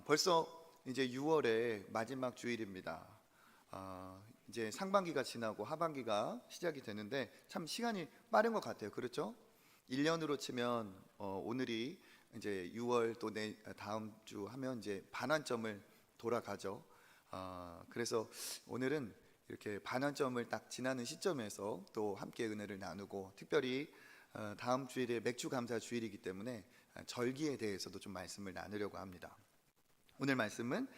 벌써 이제 6월의 마지막 주일입니다. 이제 상반기가 지나고 하반기가 시작이 되는데 참 시간이 빠른 것 같아요. 그렇죠? 1년으로 치면 오늘이 이제 6월 또 다음 주 하면 이제 반환점을 돌아가죠. 그래서 오늘은 이렇게 반환점을 딱 지나는 시점에서 또 함께 은혜를 나누고, 특별히 다음 주일에 맥주 감사 주일이기 때문에 절기에 대해서도 좀 말씀을 나누려고 합니다. 오늘 말씀은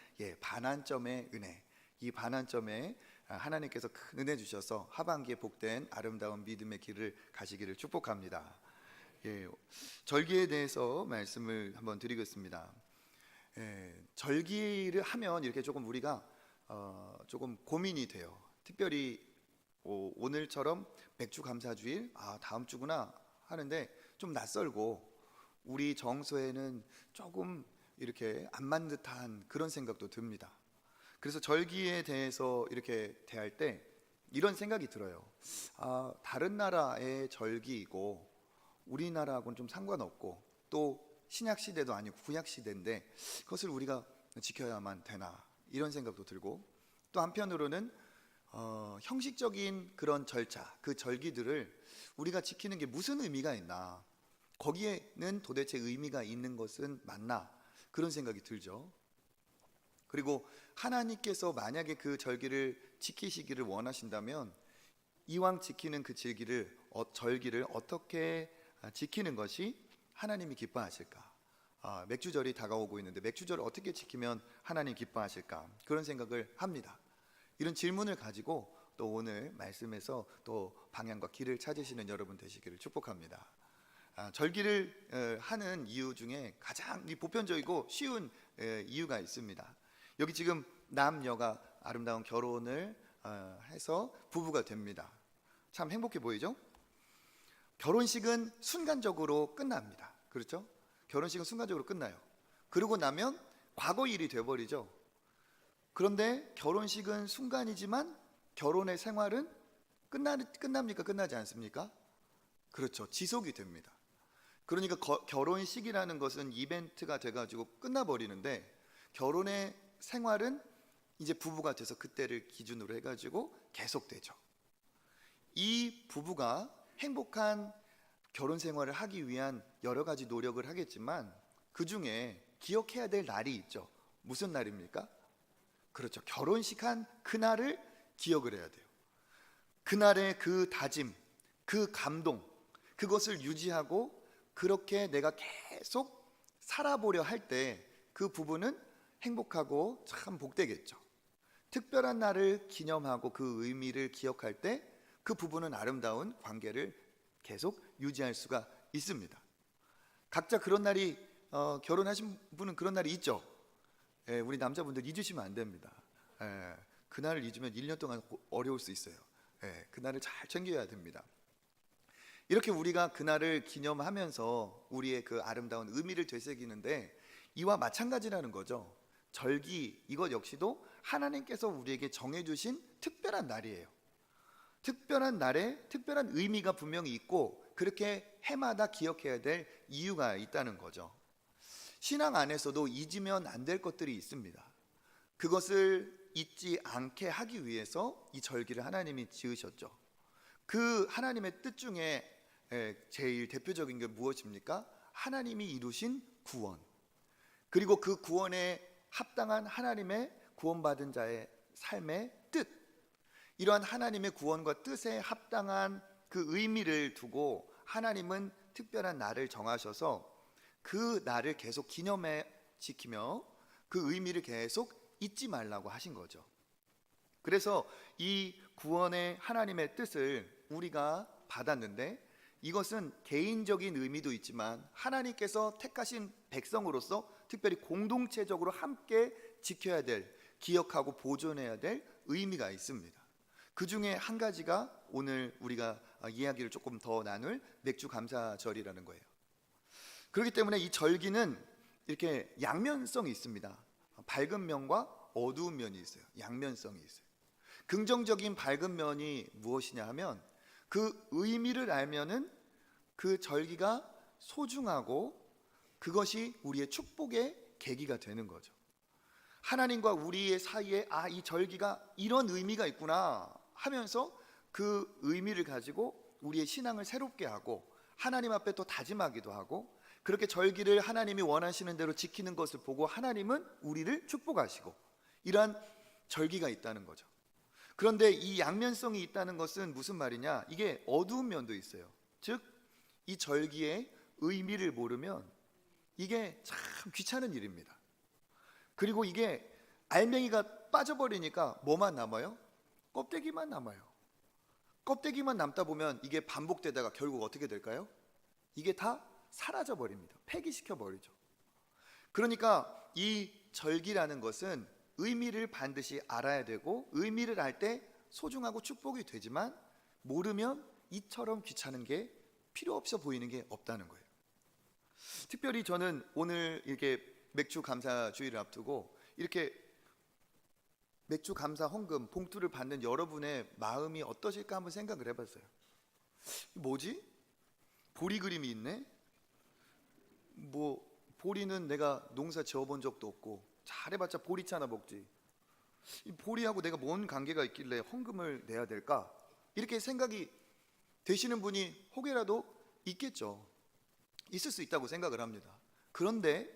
반환점의 은혜, 이 반환점에 하나님께서 큰 은혜 주셔서 하반기에 복된 아름다운 믿음의 길을 가시기를 축복합니다. 절기에 대해서 말씀을 한번 드리겠습니다. 절기를 하면 이렇게 조금 우리가 조금 고민이 돼요. 특별히 오늘처럼 맥주 감사주일, 다음 주구나 하는데 좀 낯설고 우리 정서에는 조금 이렇게 안 맞는 듯한 그런 생각도 듭니다. 그래서 절기에 대해서 이렇게 대할 때 이런 생각이 들어요. 다른 나라의 절기이고 우리나라하고는 좀 상관없고, 또 신약 시대도 아니고 구약 시대인데 그것을 우리가 지켜야만 되나, 이런 생각도 들고, 또 한편으로는 형식적인 그런 절차, 그 절기들을 우리가 지키는 게 무슨 의미가 있나, 거기에는 도대체 의미가 있는 것은 맞나, 그런 생각이 들죠. 그리고 하나님께서 만약에 그 절기를 지키시기를 원하신다면 이왕 지키는 그 절기를 어떻게 지키는 것이 하나님이 기뻐하실까? 맥주절이 다가오고 있는데 맥주절을 어떻게 지키면 하나님 기뻐하실까? 그런 생각을 합니다. 이런 질문을 가지고 또 오늘 말씀에서 또 방향과 길을 찾으시는 여러분 되시기를 축복합니다. 절기를 하는 이유 중에 가장 보편적이고 쉬운 이유가 있습니다. 여기 지금 남녀가 아름다운 결혼을 해서 부부가 됩니다. 참 행복해 보이죠? 결혼식은 순간적으로 끝납니다. 그렇죠? 결혼식은 순간적으로 끝나요. 그러고 나면 과거 일이 돼버리죠. 그런데 결혼식은 순간이지만 결혼의 생활은 끝납니까? 끝나지 않습니까? 그렇죠. 지속이 됩니다. 그러니까 결혼식이라는 것은 이벤트가 돼가지고 끝나버리는데, 결혼의 생활은 이제 부부가 돼서 그때를 기준으로 해가지고 계속되죠. 이 부부가 행복한 결혼 생활을 하기 위한 여러 가지 노력을 하겠지만 그 중에 기억해야 될 날이 있죠. 무슨 날입니까? 그렇죠. 결혼식 한 그날을 기억을 해야 돼요. 그날의 그 다짐, 그 감동, 그것을 유지하고 그렇게 내가 계속 살아보려 할 때 그 부부는 행복하고 참 복되겠죠. 특별한 날을 기념하고 그 의미를 기억할 때 그 부부는 아름다운 관계를 계속 유지할 수가 있습니다. 각자 그런 날이, 결혼하신 분은 그런 날이 있죠. 우리 남자분들 잊으시면 안 됩니다. 그날을 잊으면 1년 동안 어려울 수 있어요. 그날을 잘 챙겨야 됩니다. 이렇게 우리가 그날을 기념하면서 우리의 그 아름다운 의미를 되새기는데, 이와 마찬가지라는 거죠. 절기, 이것 역시도 하나님께서 우리에게 정해주신 특별한 날이에요. 특별한 날에 특별한 의미가 분명히 있고, 그렇게 해마다 기억해야 될 이유가 있다는 거죠. 신앙 안에서도 잊으면 안 될 것들이 있습니다. 그것을 잊지 않게 하기 위해서 이 절기를 하나님이 지으셨죠. 그 하나님의 뜻 중에 제일 대표적인 게 무엇입니까? 하나님이 이루신 구원, 그리고 그 구원에 합당한 하나님의 구원받은 자의 삶의 뜻, 이러한 하나님의 구원과 뜻에 합당한 그 의미를 두고 하나님은 특별한 날을 정하셔서 그 날을 계속 기념해 지키며 그 의미를 계속 잊지 말라고 하신 거죠. 그래서 이 구원의 하나님의 뜻을 우리가 받았는데, 이것은 개인적인 의미도 있지만 하나님께서 택하신 백성으로서 특별히 공동체적으로 함께 지켜야 될, 기억하고 보존해야 될 의미가 있습니다. 그 중에 한 가지가 오늘 우리가 이야기를 조금 더 나눌 맥주 감사절이라는 거예요. 그렇기 때문에 이 절기는 이렇게 양면성이 있습니다. 밝은 면과 어두운 면이 있어요. 양면성이 있어요. 긍정적인 밝은 면이 무엇이냐 하면, 그 의미를 알면은 그 절기가 소중하고 그것이 우리의 축복의 계기가 되는 거죠. 하나님과 우리의 사이에 이 절기가 이런 의미가 있구나 하면서 그 의미를 가지고 우리의 신앙을 새롭게 하고 하나님 앞에 또 다짐하기도 하고, 그렇게 절기를 하나님이 원하시는 대로 지키는 것을 보고 하나님은 우리를 축복하시고, 이러한 절기가 있다는 거죠. 그런데 이 양면성이 있다는 것은 무슨 말이냐? 이게 어두운 면도 있어요. 즉, 이 절기의 의미를 모르면 이게 참 귀찮은 일입니다. 그리고 이게 알맹이가 빠져버리니까 뭐만 남아요? 껍데기만 남아요. 껍데기만 남다 보면 이게 반복되다가 결국 어떻게 될까요? 이게 다 사라져 버립니다. 폐기시켜 버리죠. 그러니까 이 절기라는 것은 의미를 반드시 알아야 되고, 의미를 알 때 소중하고 축복이 되지만 모르면 이처럼 귀찮은 게 필요 없어 보이는 게 없다는 거예요. 특별히 저는 오늘 이렇게 맥주 감사 주일을 앞두고 이렇게 맥주 감사 헌금 봉투를 받는 여러분의 마음이 어떠실까 한번 생각을 해봤어요. 뭐지? 보리 그림이 있네? 뭐 보리는 내가 농사 지어본 적도 없고 잘해봤자 보리차나 먹지, 이 보리하고 내가 뭔 관계가 있길래 헌금을 내야 될까? 이렇게 생각이 되시는 분이 혹여라도 있겠죠. 있을 수 있다고 생각을 합니다. 그런데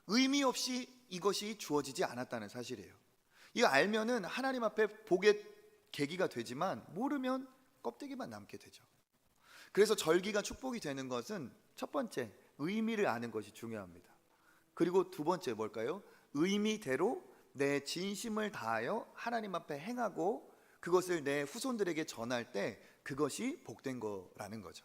의미 없이 이것이 주어지지 않았다는 사실이에요. 이거 알면은 하나님 앞에 복의 계기가 되지만 모르면 껍데기만 남게 되죠. 그래서 절기가 축복이 되는 것은 첫 번째, 의미를 아는 것이 중요합니다. 그리고 두 번째 뭘까요? 의미대로 내 진심을 다하여 하나님 앞에 행하고 그것을 내 후손들에게 전할 때 그것이 복된 거라는 거죠.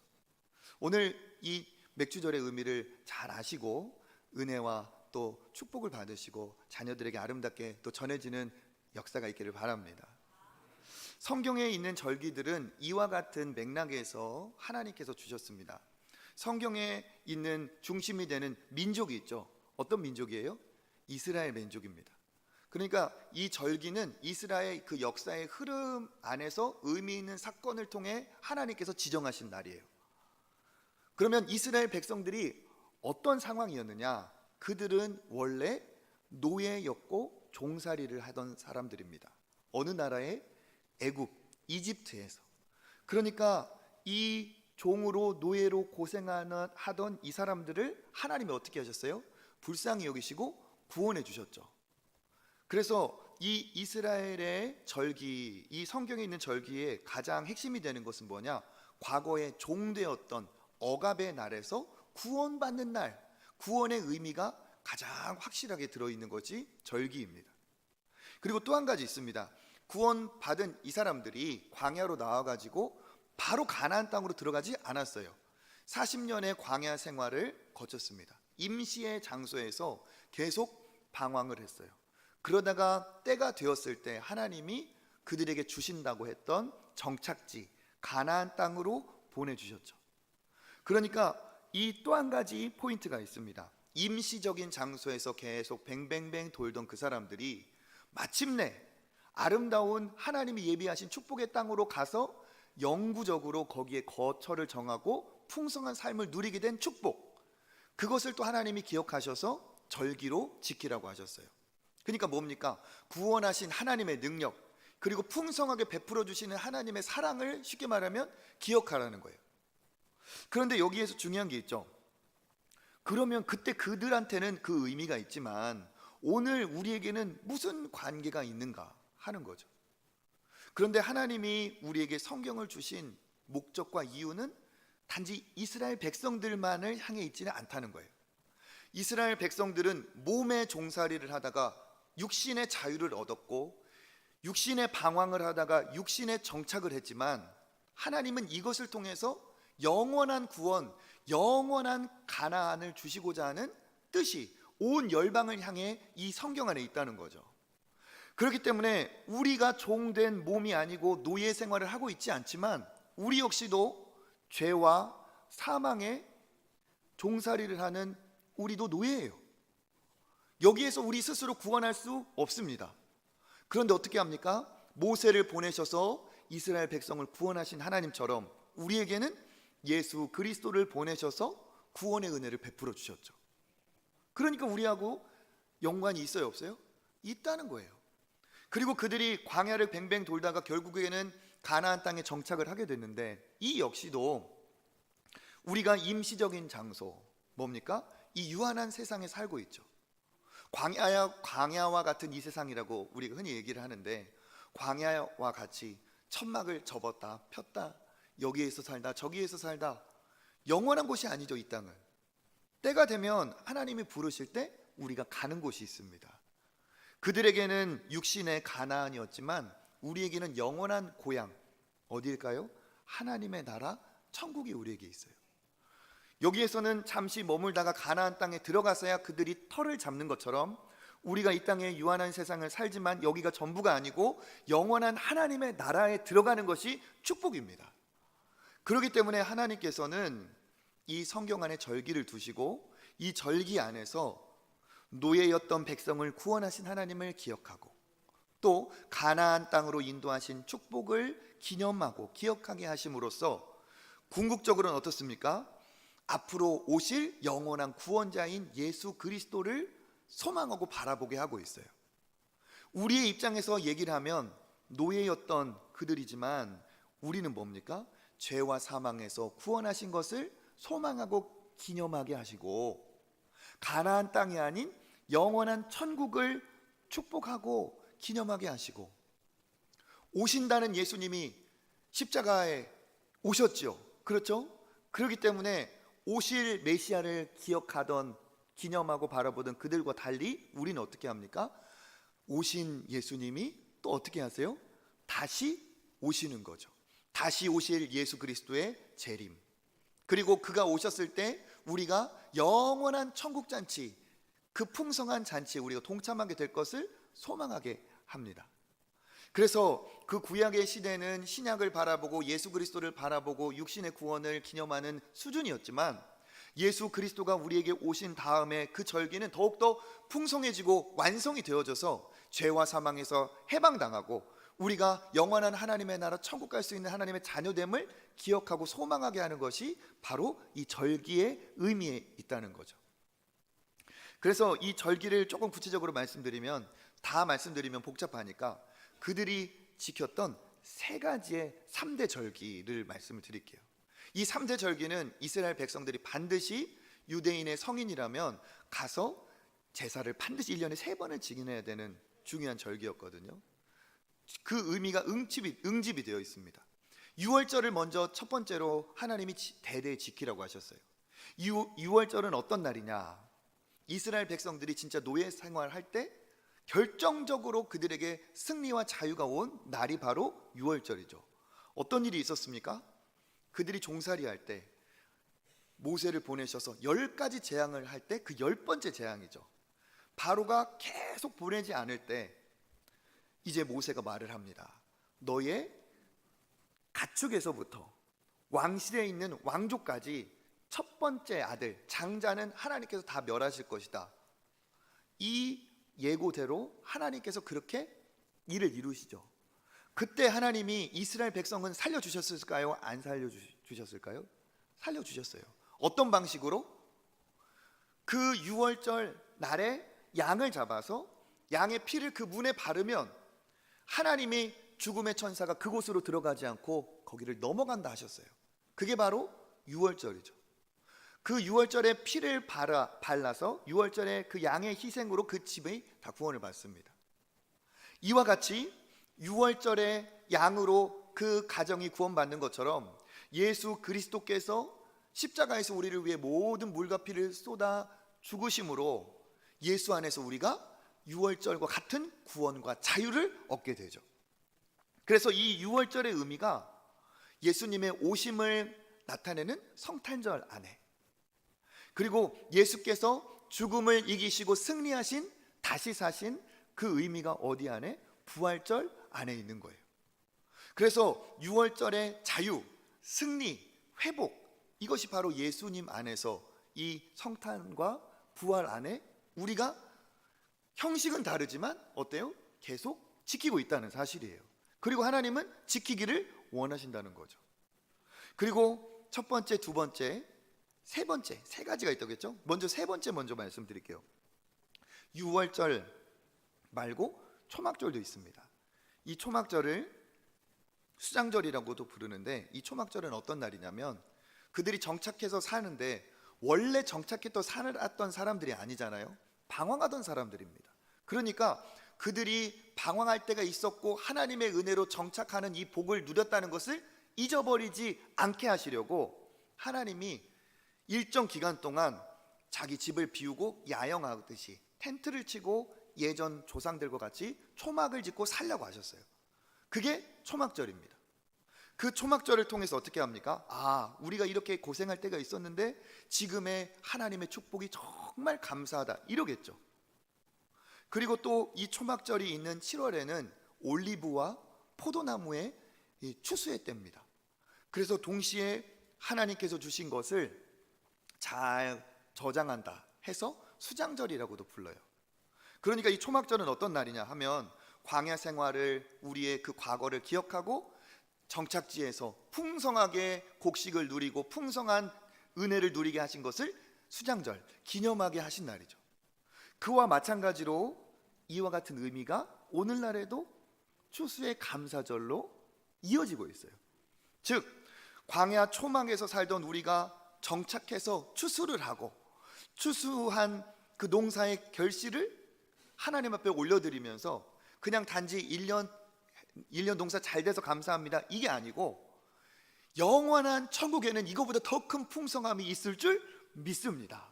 오늘 이 맥주절의 의미를 잘 아시고 은혜와 또 축복을 받으시고 자녀들에게 아름답게 또 전해지는 역사가 있기를 바랍니다. 성경에 있는 절기들은 이와 같은 맥락에서 하나님께서 주셨습니다. 성경에 있는 중심이 되는 민족이 있죠. 어떤 민족이에요? 이스라엘 민족입니다. 그러니까 이 절기는 이스라엘 그 역사의 흐름 안에서 의미 있는 사건을 통해 하나님께서 지정하신 날이에요. 그러면 이스라엘 백성들이 어떤 상황이었느냐? 그들은 원래 노예였고 종살이를 하던 사람들입니다. 어느 나라에? 애굽, 이집트에서. 그러니까 이 종으로 노예로 고생하던 이 사람들을 하나님이 어떻게 하셨어요? 불쌍히 여기시고 구원해 주셨죠. 그래서 이 이스라엘의 절기, 이 성경에 있는 절기의 가장 핵심이 되는 것은 뭐냐? 과거에 종되었던 억압의 날에서 구원받는 날, 구원의 의미가 가장 확실하게 들어있는 것이 절기입니다. 그리고 또 한 가지 있습니다. 구원받은 이 사람들이 광야로 나와가지고 바로 가나안 땅으로 들어가지 않았어요. 40년의 광야 생활을 거쳤습니다. 임시의 장소에서 계속 방황을 했어요. 그러다가 때가 되었을 때 하나님이 그들에게 주신다고 했던 정착지 가나안 땅으로 보내주셨죠. 그러니까 이 또 한 가지 포인트가 있습니다. 임시적인 장소에서 계속 뱅뱅뱅 돌던 그 사람들이 마침내 아름다운 하나님이 예비하신 축복의 땅으로 가서 영구적으로 거기에 거처를 정하고 풍성한 삶을 누리게 된 축복, 그것을 또 하나님이 기억하셔서 절기로 지키라고 하셨어요. 그러니까 뭡니까? 구원하신 하나님의 능력, 그리고 풍성하게 베풀어 주시는 하나님의 사랑을 쉽게 말하면 기억하라는 거예요. 그런데 여기에서 중요한 게 있죠. 그러면 그때 그들한테는 그 의미가 있지만 오늘 우리에게는 무슨 관계가 있는가 하는 거죠. 그런데 하나님이 우리에게 성경을 주신 목적과 이유는 단지 이스라엘 백성들만을 향해 있지는 않다는 거예요. 이스라엘 백성들은 몸의 종살이를 하다가 육신의 자유를 얻었고 육신의 방황을 하다가 육신의 정착을 했지만 하나님은 이것을 통해서 영원한 구원, 영원한 가나안을 주시고자 하는 뜻이 온 열방을 향해 이 성경 안에 있다는 거죠. 그렇기 때문에 우리가 종된 몸이 아니고 노예 생활을 하고 있지 않지만 우리 역시도 죄와 사망의 종살이를 하는 우리도 노예예요. 여기에서 우리 스스로 구원할 수 없습니다. 그런데 어떻게 합니까? 모세를 보내셔서 이스라엘 백성을 구원하신 하나님처럼 우리에게는 예수 그리스도를 보내셔서 구원의 은혜를 베풀어 주셨죠. 그러니까 우리하고 연관이 있어요, 없어요? 있다는 거예요. 그리고 그들이 광야를 뱅뱅 돌다가 결국에는 가나안 땅에 정착을 하게 됐는데, 이 역시도 우리가 임시적인 장소, 뭡니까? 이 유한한 세상에 살고 있죠. 광야와 같은 이 세상이라고 우리가 흔히 얘기를 하는데, 광야와 같이 천막을 접었다 폈다, 여기에서 살다 저기에서 살다, 영원한 곳이 아니죠. 이 땅은 때가 되면 하나님이 부르실 때 우리가 가는 곳이 있습니다. 그들에게는 육신의 가나안이었지만 우리에게는 영원한 고향, 어디일까요? 하나님의 나라 천국이 우리에게 있어요. 여기에서는 잠시 머물다가 가나안 땅에 들어가서야 그들이 터를 잡는 것처럼, 우리가 이 땅에 유한한 세상을 살지만 여기가 전부가 아니고 영원한 하나님의 나라에 들어가는 것이 축복입니다. 그렇기 때문에 하나님께서는 이 성경 안에 절기를 두시고, 이 절기 안에서 노예였던 백성을 구원하신 하나님을 기억하고, 또 가나안 땅으로 인도하신 축복을 기념하고 기억하게 하심으로써 궁극적으로는 어떻습니까? 앞으로 오실 영원한 구원자인 예수 그리스도를 소망하고 바라보게 하고 있어요. 우리의 입장에서 얘기를 하면 노예였던 그들이지만 우리는 뭡니까? 죄와 사망에서 구원하신 것을 소망하고 기념하게 하시고, 가나안 땅이 아닌 영원한 천국을 축복하고 기념하게 하시고, 오신다는 예수님이 십자가에 오셨죠. 그렇죠? 그렇기 때문에 오실 메시아를 기억하던, 기념하고 바라보던 그들과 달리 우리는 어떻게 합니까? 오신 예수님이 또 어떻게 하세요? 다시 오시는 거죠. 다시 오실 예수 그리스도의 재림, 그리고 그가 오셨을 때 우리가 영원한 천국 잔치, 그 풍성한 잔치에 우리가 동참하게 될 것을 소망하게 합니다. 그래서 그 구약의 시대는 신약을 바라보고 예수 그리스도를 바라보고 육신의 구원을 기념하는 수준이었지만, 예수 그리스도가 우리에게 오신 다음에 그 절기는 더욱더 풍성해지고 완성이 되어져서 죄와 사망에서 해방당하고 우리가 영원한 하나님의 나라 천국 갈 수 있는 하나님의 자녀됨을 기억하고 소망하게 하는 것이 바로 이 절기의 의미에 있다는 거죠. 그래서 이 절기를 조금 구체적으로 말씀드리면, 다 말씀드리면 복잡하니까 그들이 지켰던 세 가지의 3대 절기를 말씀을 드릴게요. 이 3대 절기는 이스라엘 백성들이 반드시, 유대인의 성인이라면 가서 제사를 반드시 1년에 3번을 지내야 되는 중요한 절기였거든요. 그 의미가 응집이 되어 있습니다. 유월절을 먼저 첫 번째로 하나님이 대대에 지키라고 하셨어요. 유월절은 어떤 날이냐? 이스라엘 백성들이 진짜 노예 생활할 때 결정적으로 그들에게 승리와 자유가 온 날이 바로 유월절이죠. 어떤 일이 있었습니까? 그들이 종살이 할 때 모세를 보내셔서 10가지 재앙을 할 때 그 10번째 재앙이죠. 바로가 계속 보내지 않을 때 이제 모세가 말을 합니다. 너의 가축에서부터 왕실에 있는 왕족까지 첫 번째 아들 장자는 하나님께서 다 멸하실 것이다. 이 예고대로 하나님께서 그렇게 일을 이루시죠. 그때 하나님이 이스라엘 백성은 살려주셨을까요? 안 살려주셨을까요? 살려주셨어요. 어떤 방식으로? 그 유월절 날에 양을 잡아서 양의 피를 그 문에 바르면 하나님이 죽음의 천사가 그곳으로 들어가지 않고 거기를 넘어간다 하셨어요. 그게 바로 유월절이죠. 그 유월절에 피를 발라서 유월절에 그 양의 희생으로 그 집이 다 구원을 받습니다. 이와 같이 유월절에 양으로 그 가정이 구원받는 것처럼 예수 그리스도께서 십자가에서 우리를 위해 모든 물과 피를 쏟아 죽으심으로 예수 안에서 우리가 유월절과 같은 구원과 자유를 얻게 되죠. 그래서 이 유월절의 의미가 예수님의 오심을 나타내는 성탄절 안에, 그리고 예수께서 죽음을 이기시고 승리하신, 다시 사신 그 의미가 어디 안에? 부활절 안에 있는 거예요. 그래서 유월절의 자유, 승리, 회복, 이것이 바로 예수님 안에서 이 성탄과 부활 안에 우리가 형식은 다르지만 어때요? 계속 지키고 있다는 사실이에요. 그리고 하나님은 지키기를 원하신다는 거죠. 그리고 첫 번째, 두 번째, 세 번째, 세 가지가 있다고 했죠. 먼저 세 번째 먼저 말씀드릴게요. 유월절 말고 초막절도 있습니다. 이 초막절을 수장절이라고도 부르는데, 이 초막절은 어떤 날이냐면 그들이 정착해서 사는데 원래 정착했던 살았던 사람들이 아니잖아요. 방황하던 사람들입니다. 그러니까 그들이 방황할 때가 있었고 하나님의 은혜로 정착하는 이 복을 누렸다는 것을 잊어버리지 않게 하시려고 하나님이 일정 기간 동안 자기 집을 비우고 야영하듯이 텐트를 치고 예전 조상들과 같이 초막을 짓고 살려고 하셨어요. 그게 초막절입니다. 그 초막절을 통해서 어떻게 합니까? 우리가 이렇게 고생할 때가 있었는데 지금의 하나님의 축복이 정말 감사하다, 이러겠죠. 그리고 또 이 초막절이 있는 7월에는 올리브와 포도나무의 추수의 때입니다. 그래서 동시에 하나님께서 주신 것을 잘 저장한다 해서 수장절이라고도 불러요. 그러니까 이 초막절은 어떤 날이냐 하면 광야 생활을, 우리의 그 과거를 기억하고 정착지에서 풍성하게 곡식을 누리고 풍성한 은혜를 누리게 하신 것을 수장절, 기념하게 하신 날이죠. 그와 마찬가지로 이와 같은 의미가 오늘날에도 추수의 감사절로 이어지고 있어요. 즉 광야 초막에서 살던 우리가 정착해서 추수를 하고 추수한 그 농사의 결실을 하나님 앞에 올려드리면서 그냥 단지 1년 농사 잘 돼서 감사합니다, 이게 아니고 영원한 천국에는 이거보다 더 큰 풍성함이 있을 줄 믿습니다.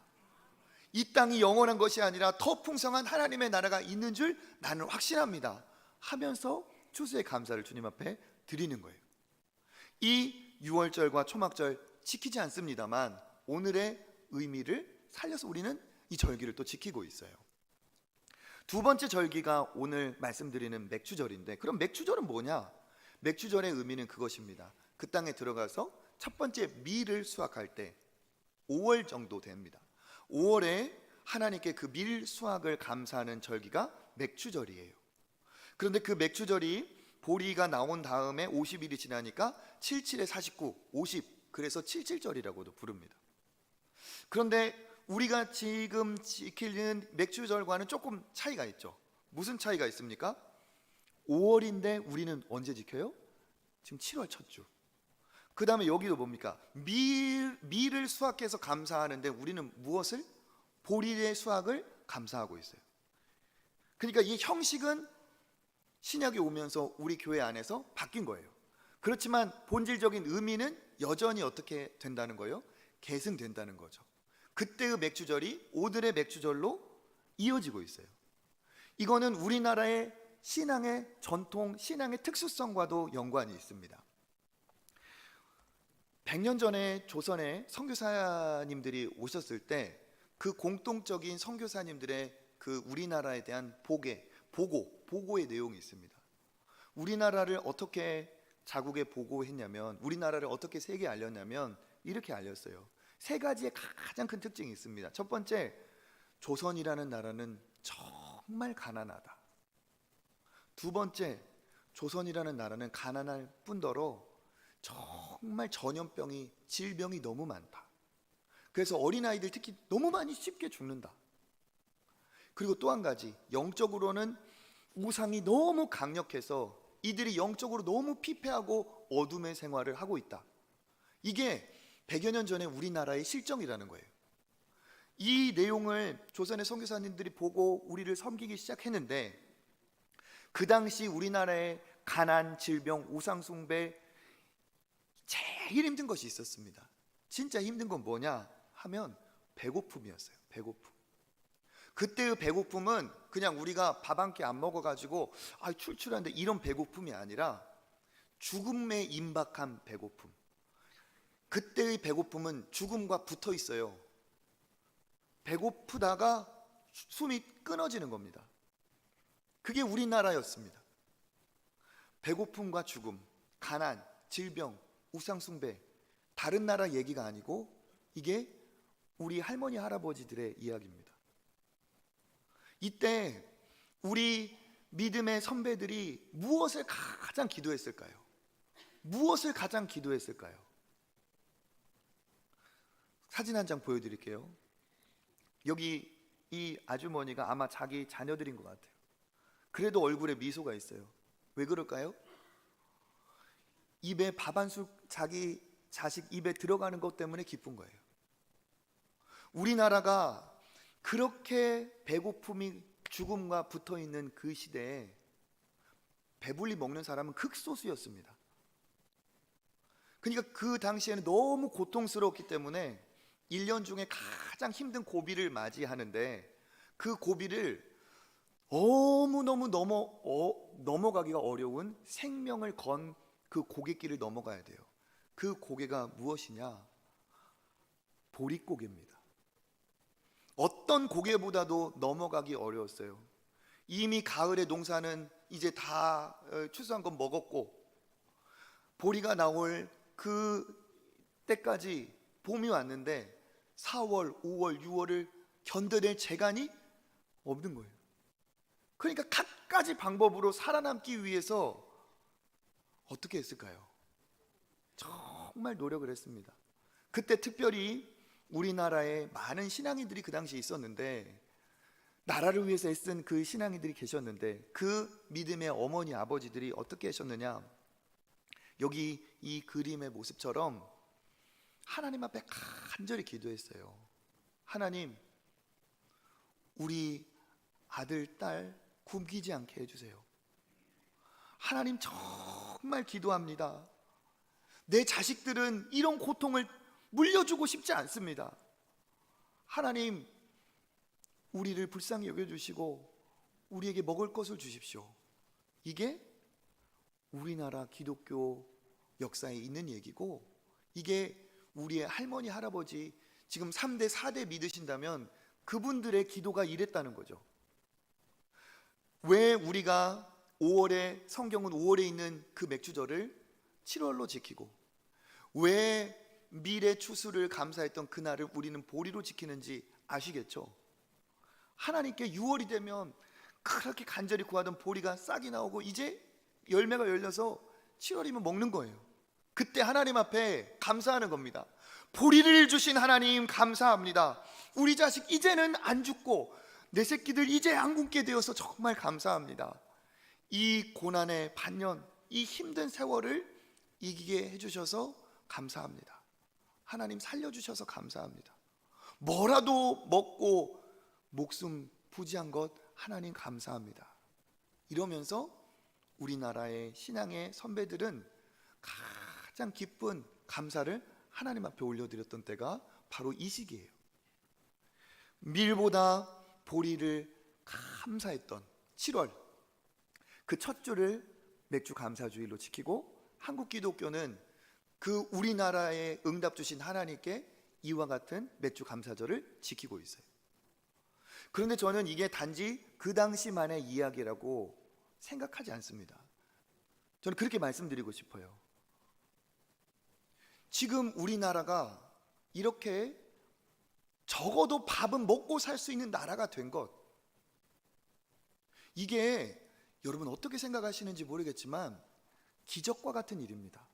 이 땅이 영원한 것이 아니라 더 풍성한 하나님의 나라가 있는 줄 나는 확신합니다 하면서 추수의 감사를 주님 앞에 드리는 거예요. 이 유월절과 초막절 지키지 않습니다만 오늘의 의미를 살려서 우리는 이 절기를 또 지키고 있어요. 두 번째 절기가 오늘 말씀드리는 맥추절인데, 그럼 맥추절은 뭐냐? 맥추절의 의미는 그것입니다. 그 땅에 들어가서 첫 번째 밀을 수확할 때 5월 정도 됩니다. 5월에 하나님께 그 밀 수확을 감사하는 절기가 맥추절이에요. 그런데 그 맥추절이 보리가 나온 다음에 50일이 지나니까 77에 49, 50, 그래서 77절이라고도 부릅니다. 그런데 우리가 지금 지키는 맥추절과는 조금 차이가 있죠. 무슨 차이가 있습니까? 5월인데 우리는 언제 지켜요? 지금 7월 첫 주. 그 다음에 여기도 뭡니까? 밀을 수확해서 감사하는데 우리는 무엇을? 보리의 수확을 감사하고 있어요. 그러니까 이 형식은 신약이 오면서 우리 교회 안에서 바뀐 거예요. 그렇지만 본질적인 의미는 여전히 어떻게 된다는 거예요? 계승된다는 거죠. 그때의 맥추절이 오늘의 맥추절로 이어지고 있어요. 이거는 우리나라의 신앙의 전통, 신앙의 특수성과도 연관이 있습니다. 100년 전에 조선에 선교사님들이 오셨을 때 그 공통적인 선교사님들의 그 우리나라에 대한 보고의 내용이 있습니다. 우리나라를 어떻게 자국에 보고했냐면, 우리나라를 어떻게 세계에 알렸냐면 이렇게 알렸어요. 세 가지의 가장 큰 특징이 있습니다. 첫 번째, 조선이라는 나라는 정말 가난하다. 두 번째, 조선이라는 나라는 가난할 뿐더러 정말 전염병이, 질병이 너무 많다. 그래서 어린아이들 특히 너무 많이 쉽게 죽는다. 그리고 또 한 가지, 영적으로는 우상이 너무 강력해서 이들이 영적으로 너무 피폐하고 어둠의 생활을 하고 있다. 이게 100여 년 전에 우리나라의 실정이라는 거예요. 이 내용을 조선의 선교사님들이 보고 우리를 섬기기 시작했는데, 그 당시 우리나라의 가난, 질병, 우상숭배, 제일 힘든 것이 있었습니다. 진짜 힘든 건 뭐냐 하면 배고픔이었어요. 배고픔. 그때의 배고픔은 그냥 우리가 밥 한 끼 안 먹어가지고 출출한데 이런 배고픔이 아니라 죽음에 임박한 배고픔. 그때의 배고픔은 죽음과 붙어 있어요. 배고프다가 숨이 끊어지는 겁니다. 그게 우리나라였습니다. 배고픔과 죽음, 가난, 질병, 우상숭배, 다른 나라 얘기가 아니고 이게 우리 할머니 할아버지들의 이야기입니다. 이때 우리 믿음의 선배들이 무엇을 가장 기도했을까요? 무엇을 가장 기도했을까요? 사진 한 장 보여드릴게요. 여기 이 아주머니가 아마 자기 자녀들인 것 같아요. 그래도 얼굴에 미소가 있어요. 왜 그럴까요? 입에 밥 한 술 자기 자식 입에 들어가는 것 때문에 기쁜 거예요. 우리나라가 그렇게 배고픔이 죽음과 붙어 있는 그 시대에 배불리 먹는 사람은 극소수였습니다. 그러니까 그 당시에는 너무 고통스러웠기 때문에 1년 중에 가장 힘든 고비를 맞이하는데, 그 고비를 너무너무 넘어가기가 어려운 생명을 건 그 고갯길을 넘어가야 돼요. 그 고개가 무엇이냐? 보릿고개입니다. 어떤 고개보다도 넘어가기 어려웠어요. 이미 가을에 농사는 이제 다 추수한 건 먹었고, 보리가 나올 그 때까지 봄이 왔는데 4월, 5월, 6월을 견뎌낼 재간이 없는 거예요. 그러니까 갖가지 방법으로 살아남기 위해서 어떻게 했을까요? 정말 노력을 했습니다. 그때 특별히 우리나라에 많은 신앙인들이 그 당시에 있었는데, 나라를 위해서 애쓴 그 신앙인들이 계셨는데, 그 믿음의 어머니 아버지들이 어떻게 하셨느냐, 여기 이 그림의 모습처럼 하나님 앞에 간절히 기도했어요. 하나님, 우리 아들, 딸 굶기지 않게 해주세요. 하나님, 정말 기도합니다. 내 자식들은 이런 고통을 물려주고 싶지 않습니다. 하나님, 우리를 불쌍히 여겨주시고 우리에게 먹을 것을 주십시오. 이게 우리나라 기독교 역사에 있는 얘기고, 이게 우리의 할머니, 할아버지 지금 3대, 4대 믿으신다면 그분들의 기도가 이랬다는 거죠. 왜 우리가 5월에, 성경은 5월에 있는 그 맥주절을 7월로 지키고, 왜 밀의 추수를 감사했던 그날을 우리는 보리로 지키는지 아시겠죠? 하나님께 6월이 되면 그렇게 간절히 구하던 보리가 싹이 나오고 이제 열매가 열려서 7월이면 먹는 거예요. 그때 하나님 앞에 감사하는 겁니다. 보리를 주신 하나님 감사합니다. 우리 자식 이제는 안 죽고 내 새끼들 이제 안 굶게 되어서 정말 감사합니다. 이 고난의 반년, 이 힘든 세월을 이기게 해주셔서 감사합니다. 하나님 살려주셔서 감사합니다. 뭐라도 먹고 목숨 부지한 것 하나님 감사합니다. 이러면서 우리나라의 신앙의 선배들은 가장 기쁜 감사를 하나님 앞에 올려드렸던 때가 바로 이 시기예요. 밀보다 보리를 감사했던 7월, 그 첫 주를 맥주 감사주일로 지키고, 한국 기독교는 그 우리나라에 응답 주신 하나님께 이와 같은 맥주 감사절을 지키고 있어요. 그런데 저는 이게 단지 그 당시만의 이야기라고 생각하지 않습니다. 저는 그렇게 말씀드리고 싶어요. 지금 우리나라가 이렇게 적어도 밥은 먹고 살 수 있는 나라가 된 것, 이게 여러분 어떻게 생각하시는지 모르겠지만 기적과 같은 일입니다.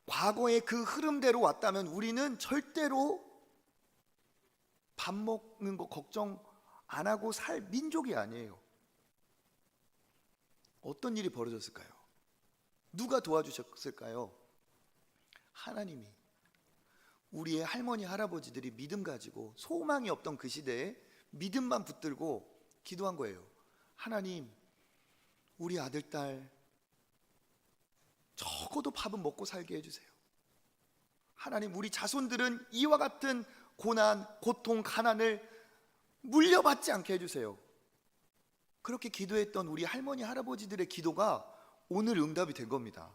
과거의 그 흐름대로 왔다면 우리는 절대로 밥 먹는 거 걱정 안 하고 살 민족이 아니에요. 어떤 일이 벌어졌을까요? 누가 도와주셨을까요? 하나님이. 우리의 할머니, 할아버지들이 믿음 가지고 소망이 없던 그 시대에 믿음만 붙들고 기도한 거예요. 하나님, 우리 아들, 딸 적어도 밥은 먹고 살게 해주세요. 하나님, 우리 자손들은 이와 같은 고난, 고통, 가난을 물려받지 않게 해주세요. 그렇게 기도했던 우리 할머니, 할아버지들의 기도가 오늘 응답이 된 겁니다.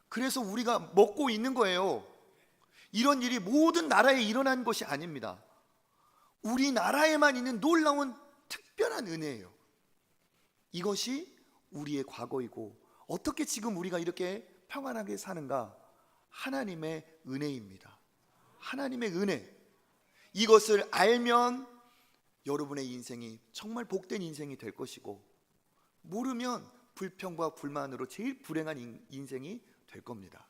그래서 우리가 먹고 있는 거예요. 이런 일이 모든 나라에 일어난 것이 아닙니다. 우리나라에만 있는 놀라운 특별한 은혜예요. 이것이 우리의 과거이고, 어떻게 지금 우리가 이렇게 평안하게 사는가? 하나님의 은혜입니다. 하나님의 은혜. 이것을 알면 여러분의 인생이 정말 복된 인생이 될 것이고, 모르면 불평과 불만으로 제일 불행한 인생이 될 겁니다.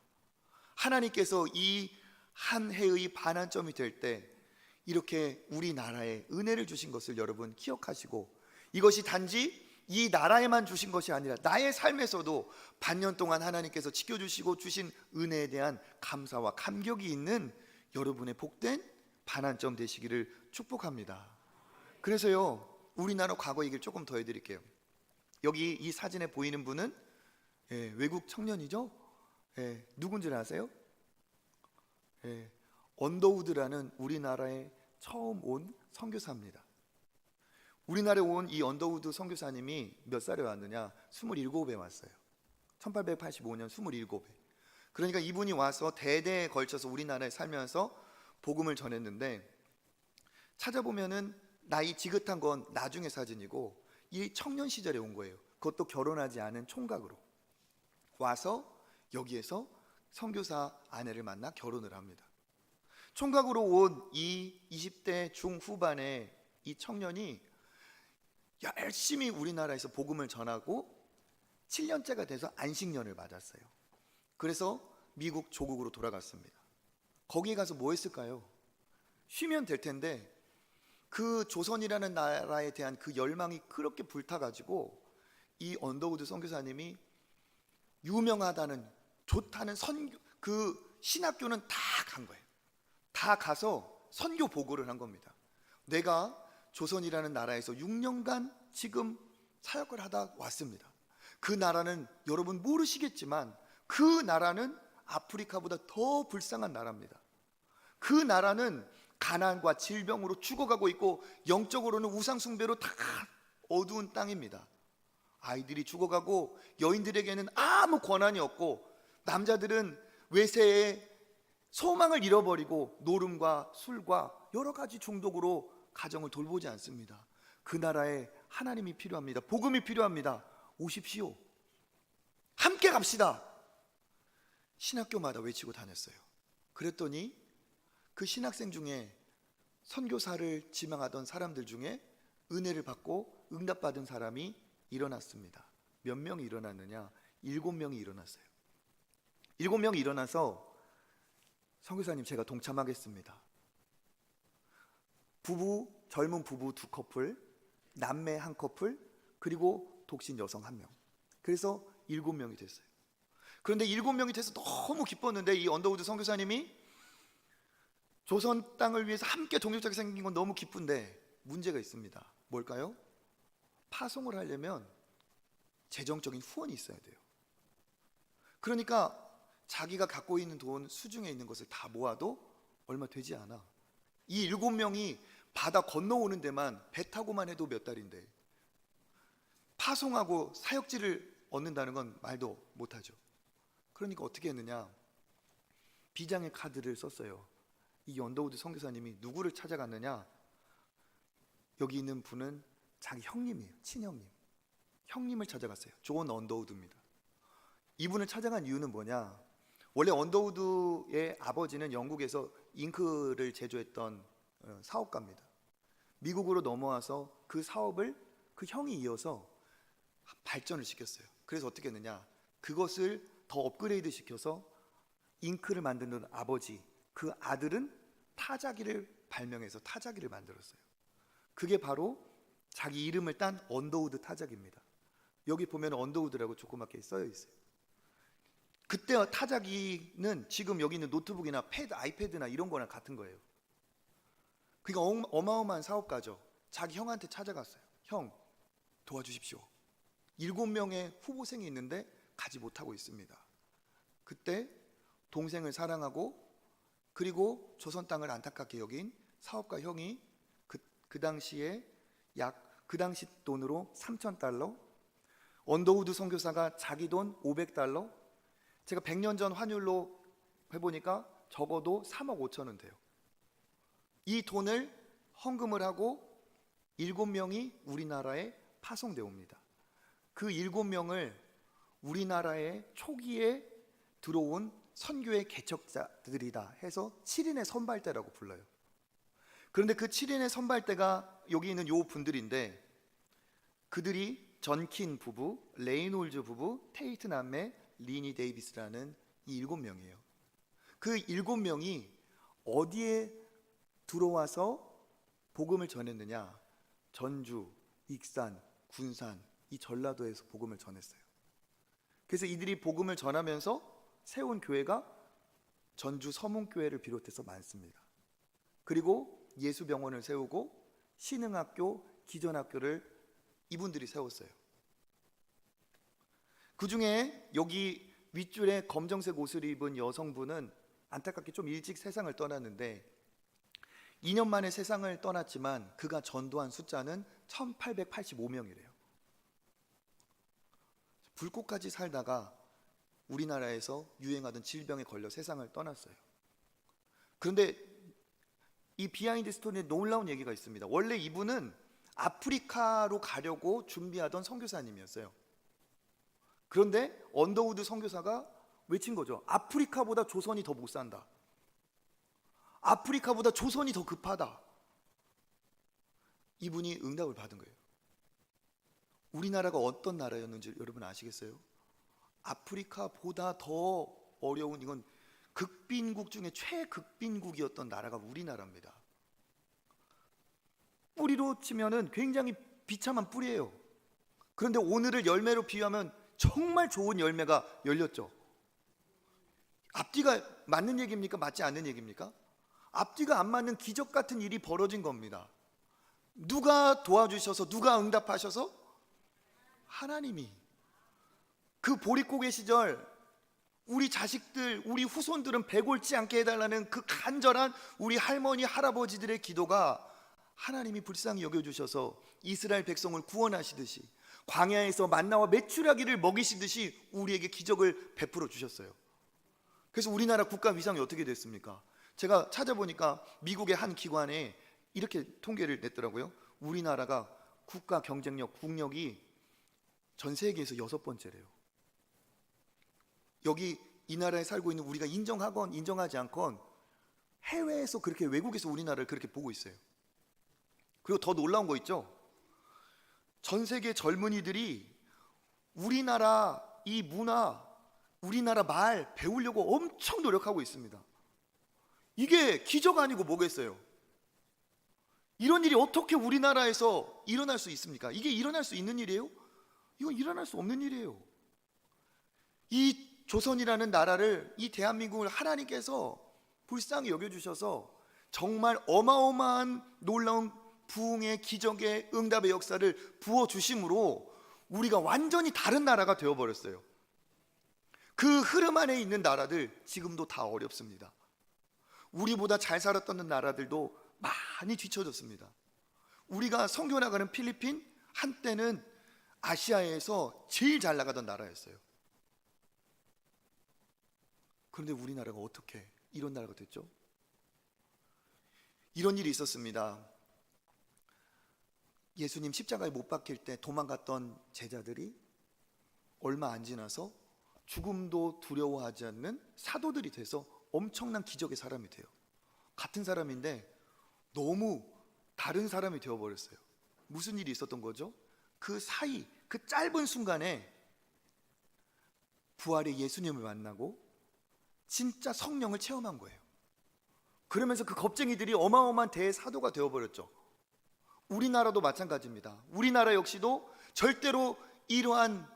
하나님께서 이 한 해의 반환점이 될 때 이렇게 우리나라에 은혜를 주신 것을 여러분 기억하시고, 이것이 단지 이 나라에만 주신 것이 아니라 나의 삶에서도 반년 동안 하나님께서 지켜주시고 주신 은혜에 대한 감사와 감격이 있는 여러분의 복된 반환점 되시기를 축복합니다. 그래서요, 우리나라 과거 얘기를 조금 더 해드릴게요. 여기 이 사진에 보이는 분은 외국 청년이죠. 누군지 아세요? 언더우드라는 우리나라에 처음 온 선교사입니다. 우리나라에 온 이 언더우드 선교사님이 몇 살에 왔느냐? 27에 왔어요. 1885년 27에. 그러니까 이분이 와서 대대에 걸쳐서 우리나라에 살면서 복음을 전했는데, 찾아보면은 나이 지긋한 건 나중에 사진이고 이 청년 시절에 온 거예요. 그것도 결혼하지 않은 총각으로 와서 여기에서 선교사 아내를 만나 결혼을 합니다. 총각으로 온 이 20대 중후반의 이 청년이 열심히 우리나라에서 복음을 전하고 7년째가 돼서 안식년을 맞았어요. 그래서 미국 조국으로 돌아갔습니다. 거기에 가서 뭐 했을까요? 쉬면 될 텐데 그 조선이라는 나라에 대한 그 열망이 그렇게 불타가지고 이 언더우드 선교사님이 유명하다는, 좋다는 그 신학교는 다 간 거예요. 다 가서 선교 보고를 한 겁니다. 내가 조선이라는 나라에서 6년간 지금 사역을 하다 왔습니다. 그 나라는 여러분 모르시겠지만 그 나라는 아프리카보다 더 불쌍한 나라입니다. 그 나라는 가난과 질병으로 죽어가고 있고 영적으로는 우상숭배로 다 어두운 땅입니다. 아이들이 죽어가고 여인들에게는 아무 권한이 없고 남자들은 외세에 소망을 잃어버리고 노름과 술과 여러 가지 중독으로 가정을 돌보지 않습니다. 그 나라에 하나님이 필요합니다. 복음이 필요합니다. 오십시오. 함께 갑시다. 신학교마다 외치고 다녔어요. 그랬더니 그 신학생 중에 선교사를 지망하던 사람들 중에 은혜를 받고 응답받은 사람이 일어났습니다. 몇 명이 일어났느냐? 7명이 일어났어요. 7명이 일어나서 선교사님 제가 동참하겠습니다. 젊은 부부 2커플, 남매 1커플, 그리고 독신 여성 1명. 그래서 7명이 됐어요. 그런데 7명이 돼서 너무 기뻤는데 이 언더우드 선교사님이 조선 땅을 위해서 함께 동역자가 생긴 건 너무 기쁜데 문제가 있습니다. 뭘까요? 파송을 하려면 재정적인 후원이 있어야 돼요. 그러니까 자기가 갖고 있는 돈, 수중에 있는 것을 다 모아도 얼마 되지 않아. 이 7명이 바다 건너오는 데만 배 타고만 해도 몇 달인데 파송하고 사역지를 얻는다는 건 말도 못하죠. 그러니까 어떻게 했느냐? 비장의 카드를 썼어요. 이 언더우드 선교사님이 누구를 찾아갔느냐? 여기 있는 분은 자기 형님이에요. 친형님. 형님을 찾아갔어요. 존 언더우드입니다. 이분을 찾아간 이유는 뭐냐? 원래 언더우드의 아버지는 영국에서 잉크를 제조했던 사업가입니다. 미국으로 넘어와서 그 사업을 그 형이 이어서 발전을 시켰어요. 그래서 어떻게 했느냐? 그것을 더 업그레이드 시켜서 잉크를 만드는 아버지, 그 아들은 타자기를 발명해서 타자기를 만들었어요. 그게 바로 자기 이름을 딴 언더우드 타자기입니다. 여기 보면 언더우드라고 조그맣게 써여 있어요. 그때 타자기는 지금 여기 있는 노트북이나 패드, 아이패드나 이런 거랑 같은 거예요. 그러니까 어마어마한 사업가죠. 자기 형한테 찾아갔어요. 형, 도와주십시오. 7명의 후보생이 있는데 가지 못하고 있습니다. 그때 동생을 사랑하고 그리고 조선 땅을 안타깝게 여긴 사업가 형이 그 당시에 그 당시 돈으로 3,000달러, 언더우드 선교사가 자기 돈 500달러, 제가 100년 전 환율로 해보니까 적어도 3억 5천은 돼요. 이 돈을 헌금을 하고 7명이 우리나라에 파송되어 옵니다. 그 7명을 우리나라에 초기에 들어온 선교의 개척자들이다 해서 7인의 선발대라고 불러요. 그런데 그 7인의 선발대가 여기 있는 요 분들인데, 그들이 전킨 부부, 레이놀즈 부부, 테이트 남매, 리니 데이비스라는 이 7명이에요. 그 7명이 어디에 들어와서 복음을 전했느냐? 전주, 익산, 군산, 이 전라도에서 복음을 전했어요. 그래서 이들이 복음을 전하면서 세운 교회가 전주 서문교회를 비롯해서 많습니다. 그리고 예수병원을 세우고 신흥학교, 기전학교를 이분들이 세웠어요. 그 중에 여기 윗줄에 검정색 옷을 입은 여성분은 안타깝게 좀 일찍 세상을 떠났는데 2년 만에 세상을 떠났지만 그가 전도한 숫자는 1885명이래요. 불꽃같이 살다가 우리나라에서 유행하던 질병에 걸려 세상을 떠났어요. 그런데 이 비하인드 스토리에 놀라운 얘기가 있습니다. 원래 이분은 아프리카로 가려고 준비하던 선교사님이었어요. 그런데 언더우드 선교사가 외친 거죠. 아프리카보다 조선이 더 못 산다. 아프리카보다 조선이 더 급하다. 이분이 응답을 받은 거예요. 우리나라가 어떤 나라였는지 여러분 아시겠어요? 아프리카보다 더 어려운, 이건 극빈국 중에 최극빈국이었던 나라가 우리나라입니다. 뿌리로 치면은 굉장히 비참한 뿌리예요. 그런데 오늘을 열매로 비유하면 정말 좋은 열매가 열렸죠. 앞뒤가 맞는 얘기입니까? 맞지 않는 얘기입니까? 앞뒤가 안 맞는 기적 같은 일이 벌어진 겁니다. 누가 도와주셔서, 누가 응답하셔서? 하나님이. 그 보릿고개 시절 우리 자식들, 우리 후손들은 배골지 않게 해달라는 그 간절한 우리 할머니, 할아버지들의 기도가 하나님이 불쌍히 여겨주셔서 이스라엘 백성을 구원하시듯이 광야에서 만나와 메추라기를 먹이시듯이 우리에게 기적을 베풀어 주셨어요. 그래서 우리나라 국가 위상이 어떻게 됐습니까? 제가 찾아보니까 미국의 한 기관에 이렇게 통계를 냈더라고요. 우리나라가 국가 경쟁력, 국력이 전 세계에서 6번째래요. 여기 이 나라에 살고 있는 우리가 인정하건 인정하지 않건 해외에서 그렇게, 외국에서 우리나라를 그렇게 보고 있어요. 그리고 더 놀라운 거 있죠? 전 세계 젊은이들이 우리나라 이 문화, 우리나라 말 배우려고 엄청 노력하고 있습니다. 이게 기적 아니고 뭐겠어요? 이런 일이 어떻게 우리나라에서 일어날 수 있습니까? 이게 일어날 수 있는 일이에요? 이건 일어날 수 없는 일이에요. 이 조선이라는 나라를, 이 대한민국을 하나님께서 불쌍히 여겨주셔서 정말 어마어마한 놀라운 부흥의, 기적의, 응답의 역사를 부어주심으로 우리가 완전히 다른 나라가 되어버렸어요. 그 흐름 안에 있는 나라들 지금도 다 어렵습니다. 우리보다 잘 살았던 나라들도 많이 뒤처졌습니다. 우리가 선교 나가는 필리핀, 한때는 아시아에서 제일 잘 나가던 나라였어요. 그런데 우리나라가 어떻게 이런 나라가 됐죠? 이런 일이 있었습니다. 예수님 십자가에 못 박힐 때 도망갔던 제자들이 얼마 안 지나서 죽음도 두려워하지 않는 사도들이 돼서 엄청난 기적의 사람이 돼요. 같은 사람인데 너무 다른 사람이 되어버렸어요. 무슨 일이 있었던 거죠? 그 사이, 그 짧은 순간에 부활의 예수님을 만나고 진짜 성령을 체험한 거예요. 그러면서 그 겁쟁이들이 어마어마한 대사도가 되어버렸죠. 우리나라도 마찬가지입니다. 우리나라 역시도 절대로 이러한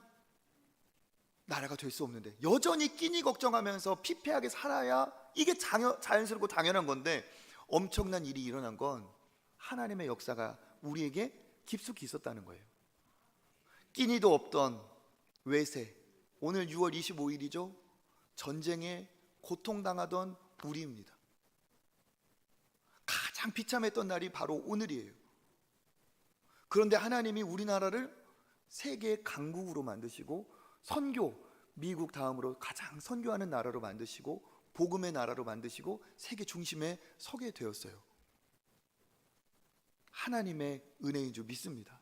나라가 될 수 없는데 여전히 끼니 걱정하면서 피폐하게 살아야 이게 자연스럽고 당연한 건데, 엄청난 일이 일어난 건 하나님의 역사가 우리에게 깊숙이 있었다는 거예요. 끼니도 없던 외세, 오늘 6월 25일이죠. 전쟁에 고통당하던 우리입니다. 가장 비참했던 날이 바로 오늘이에요. 그런데 하나님이 우리나라를 세계 강국으로 만드시고 선교, 미국 다음으로 가장 선교하는 나라로 만드시고 복음의 나라로 만드시고 세계 중심에 서게 되었어요. 하나님의 은혜인 줄 믿습니다.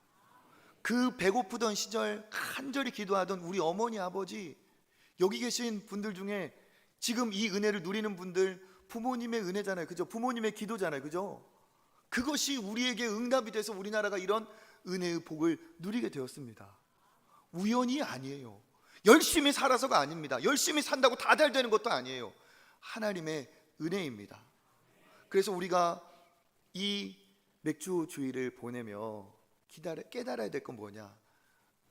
그 배고프던 시절 간절히 기도하던 우리 어머니, 아버지, 여기 계신 분들 중에 지금 이 은혜를 누리는 분들 부모님의 은혜잖아요. 그죠? 부모님의 기도잖아요. 그죠? 그것이 우리에게 응답이 돼서 우리나라가 이런 은혜의 복을 누리게 되었습니다. 우연이 아니에요. 열심히 살아서가 아닙니다. 열심히 산다고 다 잘 되는 것도 아니에요. 하나님의 은혜입니다. 그래서 우리가 이 맥주 주의를 보내며 깨달아야 될 건 뭐냐?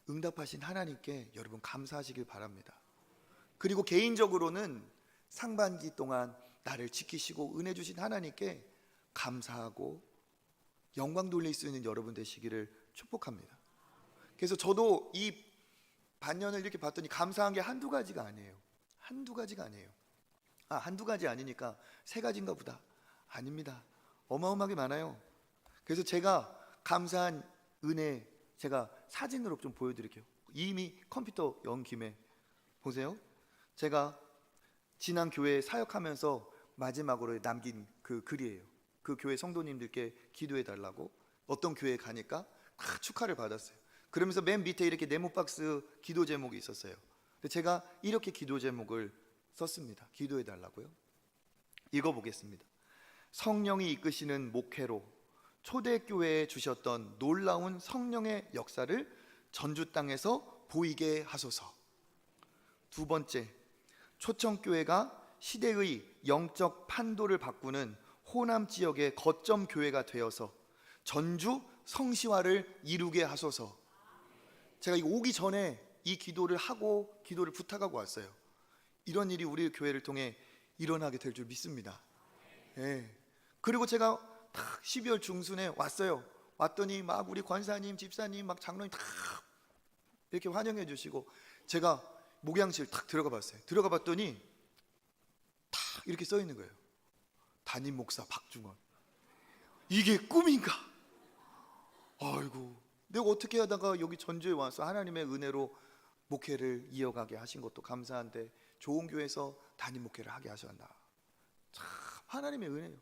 응답하신 하나님께 여러분 감사하시길 바랍니다. 그리고 개인적으로는 상반기 동안 나를 지키시고 은혜 주신 하나님께 감사하고 영광 돌릴 수 있는 여러분 되시기를 축복합니다. 그래서 저도 이 반년을 이렇게 봤더니 감사한 게 한두 가지가 아니에요. 한두 가지가 아니에요. 한두 가지 아니니까 세 가지인가 보다. 아닙니다. 어마어마하게 많아요. 그래서 제가 감사한 은혜 제가 사진으로 좀 보여드릴게요. 이미 컴퓨터 연 김에 보세요. 제가 지난 교회 사역하면서 마지막으로 남긴 그 글이에요. 그 교회 성도님들께 기도해 달라고 어떤 교회에 가니까 다 축하를 받았어요. 그러면서 맨 밑에 이렇게 네모박스 기도 제목이 있었어요. 근데 제가 이렇게 기도 제목을 썼습니다. 기도해 달라고요. 읽어보겠습니다. 성령이 이끄시는 목회로 초대교회에 주셨던 놀라운 성령의 역사를 전주 땅에서 보이게 하소서. 두 번째, 초청교회가 시대의 영적 판도를 바꾸는 호남 지역의 거점 교회가 되어서 전주 성시화를 이루게 하소서. 제가 오기 전에 이 기도를 하고 기도를 부탁하고 왔어요. 이런 일이 우리 교회를 통해 일어나게 될 줄 믿습니다. 예. 그리고 제가 딱 12월 중순에 왔어요. 왔더니 막 우리 권사님, 집사님, 막 장로님 다 이렇게 환영해 주시고 제가 목양실 탁 들어가 봤어요. 들어가 봤더니 탁 이렇게 써 있는 거예요. 담임 목사 박중원. 이게 꿈인가? 아이고, 내가 어떻게 하다가 여기 전주에 와서 하나님의 은혜로 목회를 이어가게 하신 것도 감사한데 좋은 교회에서 담임 목회를 하게 하셨나. 참 하나님의 은혜요.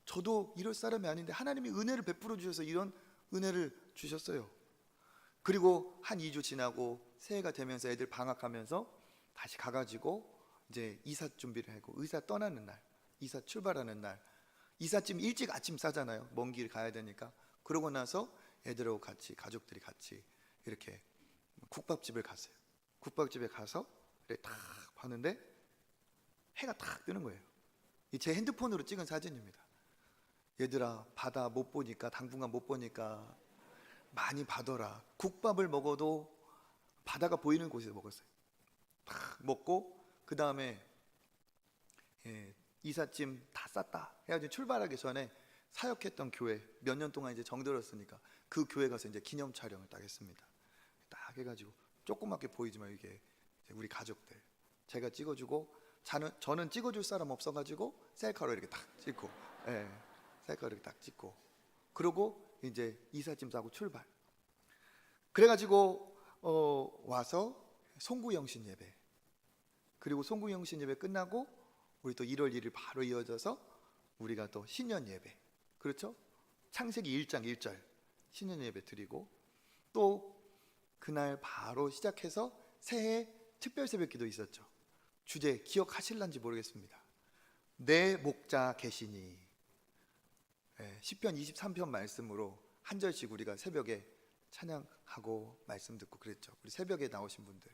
저도 이럴 사람이 아닌데 하나님이 은혜를 베풀어 주셔서 이런 은혜를 주셨어요. 그리고 한 2주 지나고 새해가 되면서 애들 방학하면서 다시 가가지고 이제 이사 준비를 하고 의사 떠나는 날, 이사 출발하는 날, 이삿짐 일찍 아침 싸잖아요. 먼 길 가야 되니까. 그러고 나서 애들하고 같이 가족들이 같이 이렇게 국밥집을 갔어요. 국밥집에 가서 이렇게 딱 봤는데 해가 딱 뜨는 거예요. 제 핸드폰으로 찍은 사진입니다. 얘들아, 바다 못 보니까 당분간 못 보니까 많이 봐둬라. 국밥을 먹어도 바다가 보이는 곳에서 먹었어요. 딱 먹고 그 다음에 이삿짐 다 쌌다 해가지고 출발하기 전에 사역했던 교회 몇 년 동안 이제 정들었으니까 그 교회 가서 이제 기념 촬영을 딱 했습니다. 딱 해가지고 조그맣게 보이지만 이게 우리 가족들 제가 찍어주고 저는 찍어줄 사람 없어가지고 셀카로 이렇게 딱 찍고, 셀카로 이렇게 딱 찍고, 그러고 이제 이삿짐 싸고 출발. 그래가지고 와서 송구영신 예배, 그리고 송구영신 예배 끝나고 우리 또 1월 1일 바로 이어져서 우리가 또 신년 예배, 그렇죠? 창세기 1장 1절 신년 예배 드리고 또 그날 바로 시작해서 새해 특별 새벽 기도 있었죠. 주제 기억하실런지 모르겠습니다. 내 목자 계시니. 시편 23편 말씀으로 한 절씩 우리가 새벽에 찬양하고 말씀 듣고 그랬죠. 우리 새벽에 나오신 분들.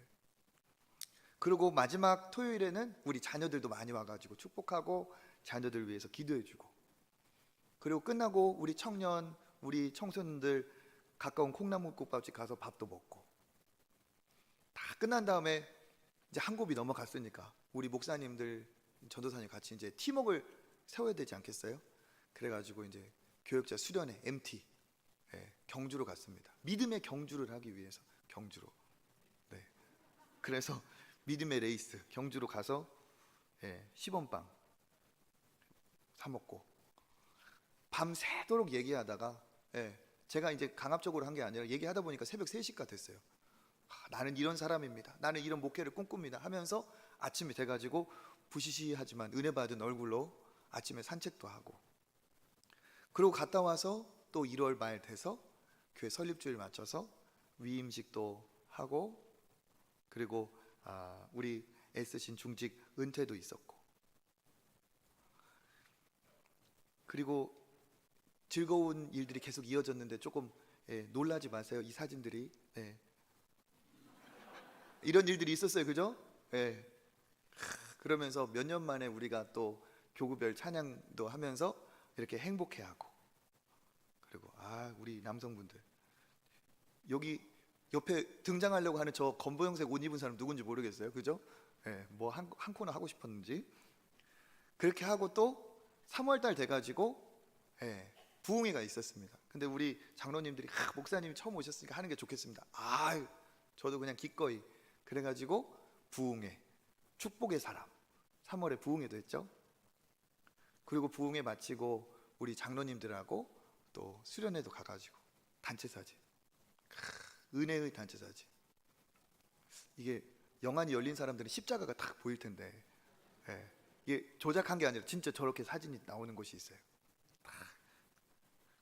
그리고 마지막 토요일에는 우리 자녀들도 많이 와가지고 축복하고 자녀들 위해서 기도해주고, 그리고 끝나고 우리 청년, 우리 청소년들 가까운 콩나물국밥집 가서 밥도 먹고, 다 끝난 다음에 이제 한 곱이 넘어갔으니까 우리 목사님들, 전도사님 같이 이제 팀웍을 세워야 되지 않겠어요? 그래가지고 이제 교역자 수련회 MT 경주로 갔습니다. 믿음의 경주를 하기 위해서 경주로. 그래서 믿음의 레이스 경주로 가서 시범빵 사 먹고 밤새도록 얘기하다가 제가 이제 강압적으로 한 게 아니라 얘기하다 보니까 새벽 3시가 됐어요. 나는 이런 사람입니다. 나는 이런 목회를 꿈꿉니다 하면서 아침이 돼가지고 부시시하지만 은혜 받은 얼굴로 아침에 산책도 하고, 그리고 갔다 와서 또 1월 말 돼서 교회 설립주일 맞춰서 위임식도 하고, 그리고 우리 애쓰신 중직 은퇴도 있었고, 그리고 즐거운 일들이 계속 이어졌는데 조금 놀라지 마세요. 이 사진들이 이런 일들이 있었어요. 그죠? 그러면서 몇 년 만에 우리가 또 교구별 찬양도 하면서 이렇게 행복해하고, 그리고 우리 남성분들 여기 옆에 등장하려고 하는 저 검보형색 옷 입은 사람 누군지 모르겠어요, 그죠? 예, 뭐 한 코너 하고 싶었는지. 그렇게 하고 또 3월 달 돼가지고 예, 부흥회가 있었습니다. 근데 우리 장로님들이 목사님이 처음 오셨으니까 하는 게 좋겠습니다. 저도 그냥 기꺼이 그래가지고 부흥회, 축복의 사람 3월에 부흥회도 했죠. 그리고 부흥회 마치고 우리 장로님들하고 또 수련회도 가가지고 단체 사진, 은혜의 단체 사진. 이게 영안이 열린 사람들은 십자가가 딱 보일 텐데, 예, 이게 조작한 게 아니라 진짜 저렇게 사진이 나오는 곳이 있어요.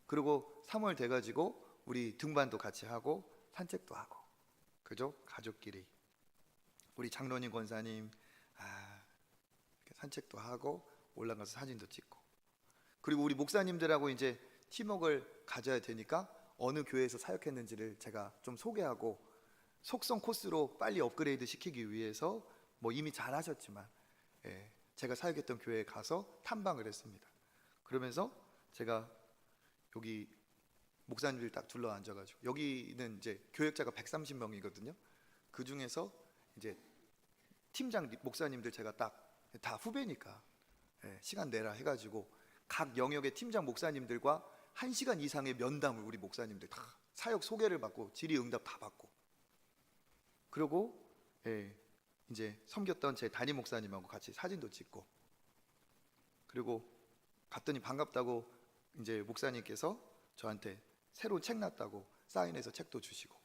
그리고 3월 돼가지고 우리 등반도 같이 하고 산책도 하고, 그죠? 가족끼리 우리 장로님 권사님 이렇게 산책도 하고 올라가서 사진도 찍고, 그리고 우리 목사님들하고 이제 팀워크를 가져야 되니까 어느 교회에서 사역했는지를 제가 좀 소개하고 속성 코스로 빨리 업그레이드 시키기 위해서 뭐 이미 잘 하셨지만 제가 사역했던 교회에 가서 탐방을 했습니다. 그러면서 제가 여기 목사님들 딱 둘러 앉아가지고, 여기는 이제 교역자가 130명이거든요. 그 중에서 이제 팀장 목사님들 제가 딱 다 후배니까 시간 내라 해가지고 각 영역의 팀장 목사님들과 1시간 이상의 면담을 우리 목사님들 다 사역 소개를 받고 질의응답 다 받고, 그리고 이제 섬겼던 제 담임 목사님하고 같이 사진도 찍고, 그리고 갔더니 반갑다고 이제 목사님께서 저한테 새로운 책 났다고 사인해서 책도 주시고,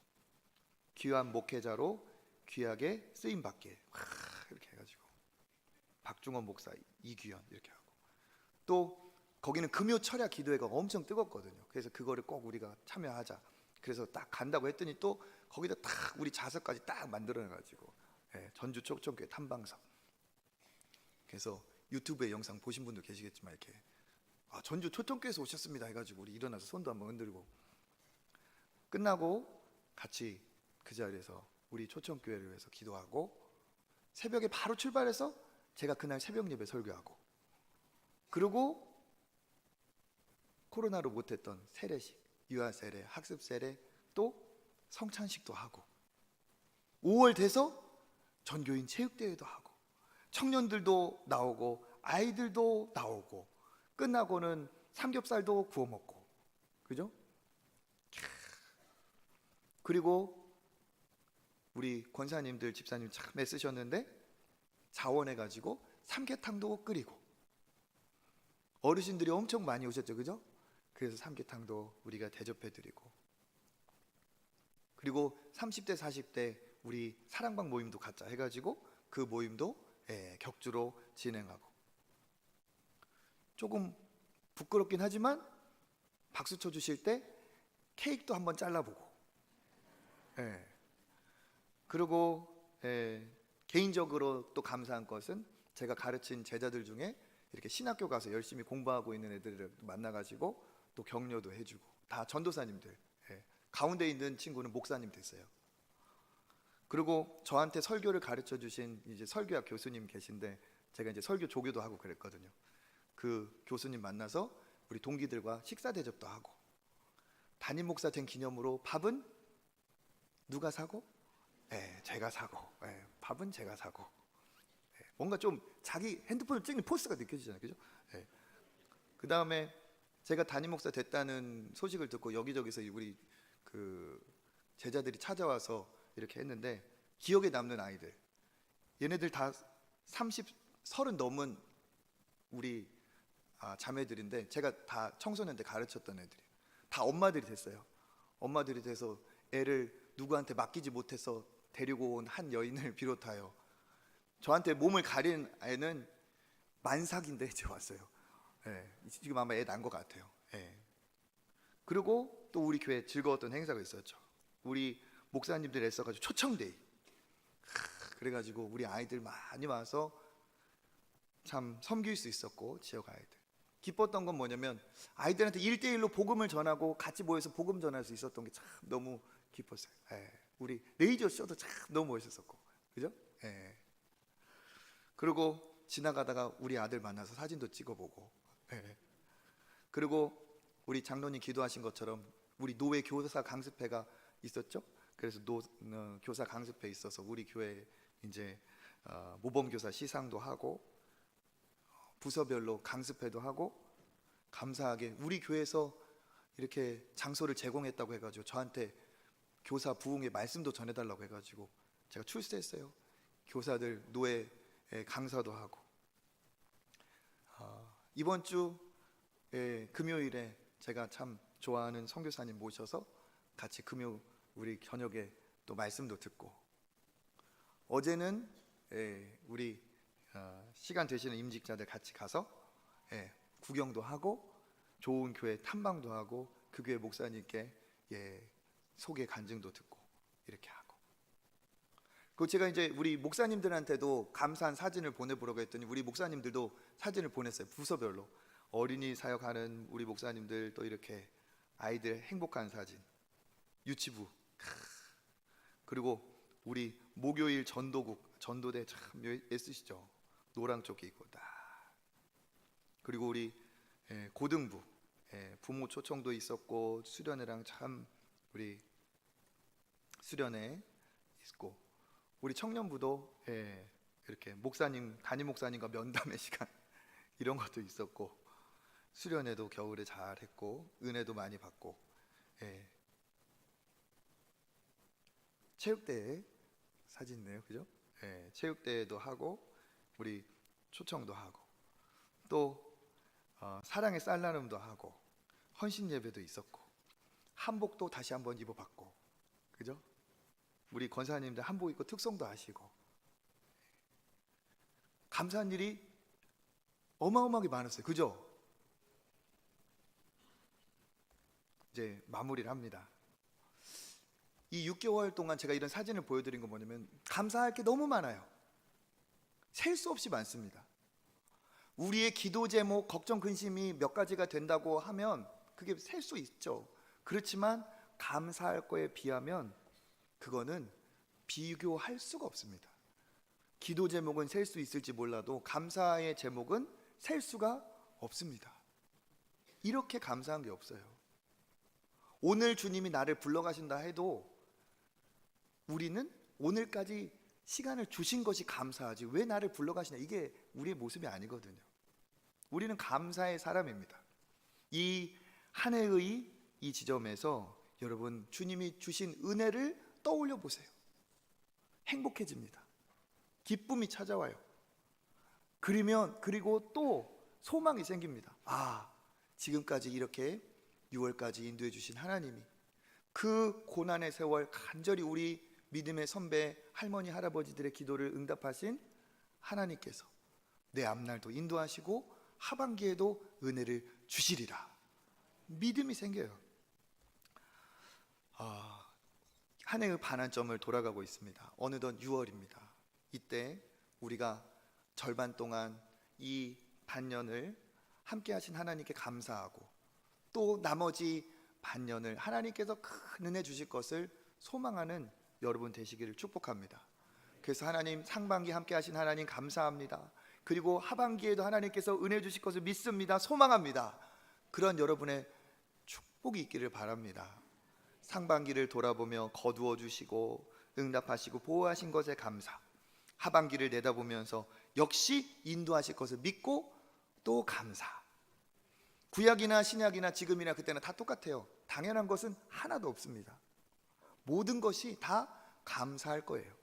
귀한 목회자로 귀하게 쓰임 받게 이렇게 해가지고 박중원 목사, 이규현 이렇게 하고, 또 거기는 금요 철야 기도회가 엄청 뜨겁거든요. 그래서 그거를 꼭 우리가 참여하자. 그래서 딱 간다고 했더니 또 거기다 딱 우리 자석까지 딱 만들어내가지고 전주 초청교회 탐방서. 그래서 유튜브에 영상 보신 분도 계시겠지만 이렇게 전주 초청교회에서 오셨습니다 해가지고 우리 일어나서 손도 한번 흔들고, 끝나고 같이 그 자리에서 우리 초청교회를 위해서 기도하고, 새벽에 바로 출발해서 제가 그날 새벽 예배 설교하고, 그리고 코로나로 못했던 세례식, 유아 세례, 학습 세례, 또 성찬식도 하고, 5월 돼서 전교인 체육대회도 하고, 청년들도 나오고 아이들도 나오고, 끝나고는 삼겹살도 구워 먹고, 그죠? 그리고 우리 권사님들 집사님 참 애쓰셨는데 자원해가지고 삼계탕도 끓이고, 어르신들이 엄청 많이 오셨죠, 그죠? 그래서 삼계탕도 우리가 대접해드리고, 그리고 30대 40대 우리 사랑방 모임도 갖자 해가지고 그 모임도 격주로 진행하고, 조금 부끄럽긴 하지만 박수 쳐주실 때 케이크도 한번 잘라보고, 그리고 개인적으로 또 감사한 것은 제가 가르친 제자들 중에 이렇게 신학교 가서 열심히 공부하고 있는 애들을 만나가지고 또 격려도 해주고, 다 전도사님들. 가운데 있는 친구는 목사님 됐어요. 그리고 저한테 설교를 가르쳐 주신 이제 설교학 교수님 계신데, 제가 이제 설교 조교도 하고 그랬거든요. 그 교수님 만나서 우리 동기들과 식사 대접도 하고, 담임 목사 된 기념으로 밥은 누가 사고? 제가 사고, 밥은 제가 사고. 뭔가 좀 자기 핸드폰을 찍는 포스가 느껴지잖아요, 그죠? 그 다음에 제가 담임 목사 됐다는 소식을 듣고 여기저기서 우리 그 제자들이 찾아와서 이렇게 했는데, 기억에 남는 아이들, 얘네들 다 30 넘은 우리 자매들인데, 제가 다 청소년 때 가르쳤던 애들이 다 엄마들이 됐어요. 엄마들이 돼서 애를 누구한테 맡기지 못해서 데리고 온 한 여인을 비롯하여 저한테 몸을 가린 애는 만삭인데 이제 왔어요. 지금 아마 애 난 것 같아요. 그리고 또 우리 교회 즐거웠던 행사가 있었죠. 우리 목사님들 애써가지고 초청데이. 그래가지고 우리 아이들 많이 와서 참 섬길 수 있었고, 지역 아이들 기뻤던 건 뭐냐면 아이들한테 1대1로 복음을 전하고 같이 모여서 복음 전할 수 있었던 게 참 너무 기뻤어요. 우리 레이저 쇼도 참 너무 멋있었고, 그죠? 그리고 지나가다가 우리 아들 만나서 사진도 찍어보고, 그리고 우리 장로님 기도하신 것처럼 우리 노회 교사 강습회가 있었죠. 그래서 교사 강습회 있어서 우리 교회 이제 모범 교사 시상도 하고 부서별로 강습회도 하고, 감사하게 우리 교회에서 이렇게 장소를 제공했다고 해가지고 저한테 교사 부흥의 말씀도 전해달라고 해가지고 제가 출세했어요. 교사들 노예 강사도 하고, 이번 주 금요일에 제가 참 좋아하는 선교사님 모셔서 같이 우리 저녁에 또 말씀도 듣고, 어제는 우리 시간 되시는 임직자들 같이 가서 구경도 하고 좋은 교회 탐방도 하고 그 교회 목사님께 소개 간증도 듣고 이렇게 하고, 그리고 제가 이제 우리 목사님들한테도 감사한 사진을 보내보라고 했더니 우리 목사님들도 사진을 보냈어요. 부서별로 어린이 사역하는 우리 목사님들, 또 이렇게 아이들 행복한 사진, 유치부, 그리고 우리 목요일 전도대 참 애쓰시죠. 노랑 조끼 입고 딱. 그리고 우리 고등부 부모 초청도 있었고 수련회랑 참 우리 수련회 있고, 우리 청년부도 이렇게 담임 목사님과 면담의 시간 이런 것도 있었고, 수련회도 겨울에 잘 했고 은혜도 많이 받고, 체육대회 사진이네요, 그죠? 체육대회도 하고 우리 초청도 하고, 또 사랑의 쌀나름도 하고 헌신 예배도 있었고, 한복도 다시 한번 입어봤고, 그죠? 우리 권사님들 한복 입고 특송도 하시고, 감사한 일이 어마어마하게 많았어요, 그죠? 이제 마무리를 합니다. 이 6개월 동안 제가 이런 사진을 보여드린 건 뭐냐면, 감사할 게 너무 많아요. 셀 수 없이 많습니다. 우리의 기도 제목, 걱정, 근심이 몇 가지가 된다고 하면 그게 셀 수 있죠. 그렇지만 감사할 거에 비하면 그거는 비교할 수가 없습니다. 기도 제목은 셀 수 있을지 몰라도 감사의 제목은 셀 수가 없습니다. 이렇게 감사한 게 없어요. 오늘 주님이 나를 불러가신다 해도 우리는 오늘까지 시간을 주신 것이 감사하지 왜 나를 불러가시냐, 이게 우리의 모습이 아니거든요. 우리는 감사의 사람입니다. 이 한 해의 이 지점에서 여러분 주님이 주신 은혜를 떠올려 보세요. 행복해집니다. 기쁨이 찾아와요. 그리고 또 소망이 생깁니다. 지금까지 이렇게 6월까지 인도해 주신 하나님이 그 고난의 세월 간절히 우리 믿음의 선배 할머니 할아버지들의 기도를 응답하신 하나님께서 내 앞날도 인도하시고 하반기에도 은혜를 주시리라 믿음이 생겨요. 한 해의 반환점을 돌아가고 있습니다. 어느덧 6월입니다. 이때 우리가 절반 동안 이 반년을 함께 하신 하나님께 감사하고, 또 나머지 반년을 하나님께서 큰 은혜 주실 것을 소망하는 여러분 되시기를 축복합니다. 그래서 하나님, 상반기 함께 하신 하나님 감사합니다. 그리고 하반기에도 하나님께서 은혜 주실 것을 믿습니다. 소망합니다. 그런 여러분의 축복이 있기를 바랍니다. 상반기를 돌아보며 거두어 주시고 응답하시고 보호하신 것에 감사, 하반기를 내다보면서 역시 인도하실 것을 믿고 또 감사. 구약이나 신약이나 지금이나 그때나 다 똑같아요. 당연한 것은 하나도 없습니다. 모든 것이 다 감사할 거예요.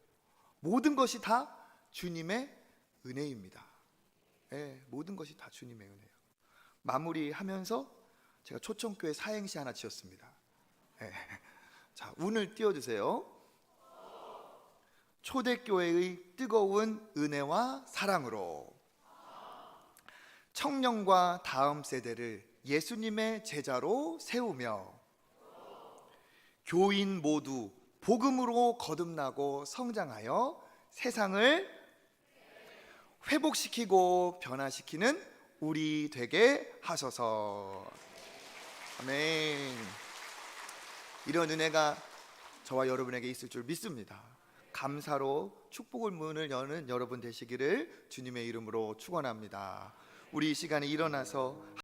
모든 것이 다 주님의 은혜입니다. 모든 것이 다 주님의 은혜예요. 마무리하면서 제가 초청교회 사행시 하나 지었습니다. 자, 운을 띄워주세요. 초대교회의 뜨거운 은혜와 사랑으로 청년과 다음 세대를 예수님의 제자로 세우며 교인 모두 복음으로 거듭나고 성장하여 세상을 회복시키고 변화시키는 우리 되게 하소서. 아멘. 이런 은혜가 저와 여러분에게 있을 줄 믿습니다. 감사로 축복의 문을 여는 여러분 되시기를 주님의 이름으로 축원합니다. 우리 이 시간에 일어나서